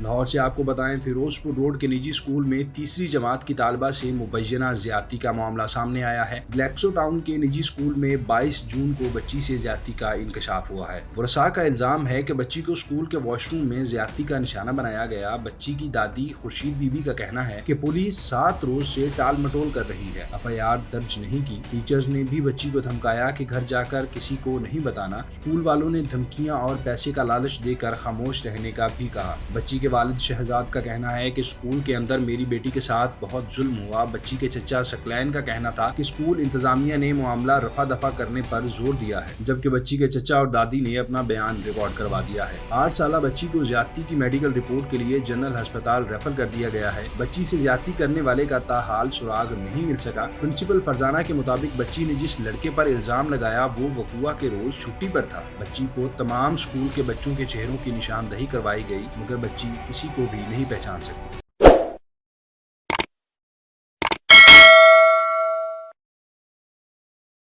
لاہور سے آپ کو بتائیں، فیروز پور روڈ کے نجی اسکول میں تیسری جماعت کی طالبہ سے مبینہ زیادتی کا معاملہ سامنے آیا ہے۔ گلیکسو ٹاؤن کے نجی اسکول میں 22 جون کو بچی سے زیادتی کا انکشاف ہوا ہے۔ ورثاء کا الزام ہے کہ بچی کو اسکول کے واش روم میں زیادتی کا نشانہ بنایا گیا۔ بچی کی دادی خورشید بی بی کا کہنا ہے کہ پولیس 7 روز سے ٹال مٹول کر رہی ہے، FIR درج نہیں کی۔ ٹیچرز نے بھی بچی کو دھمکایا کہ گھر جا کر کسی کو نہیں بتانا۔ اسکول والوں نے دھمکیاں اور پیسے کا لالچ دے کر خاموش رہنے کا بھی کہا۔ بچی کے والد شہزاد کا کہنا ہے کہ اسکول کے اندر میری بیٹی کے ساتھ بہت ظلم ہوا۔ بچی کے چچا ثقلین کا کہنا تھا کہ اسکول انتظامیہ نے معاملہ رفع دفع کرنے پر زور دیا ہے، جبکہ بچی کے چچا اور دادی نے اپنا بیان ریکارڈ کروا دیا ہے۔ 8 سالہ بچی کو زیادتی کی میڈیکل رپورٹ کے لیے جنرل ہسپتال ریفر کر دیا گیا ہے۔ بچی سے زیادتی کرنے والے کا تاحال سراغ نہیں مل سکا۔ پرنسپل فرزانہ کے مطابق بچی نے جس لڑکے پر الزام لگایا وہ وقوع کے روز چھٹی پر تھا۔ بچی کو تمام اسکول کے بچوں کے چہروں کی نشاندہی کروائی گئی، مگر بچی کسی کو بھی نہیں پہچان سکی۔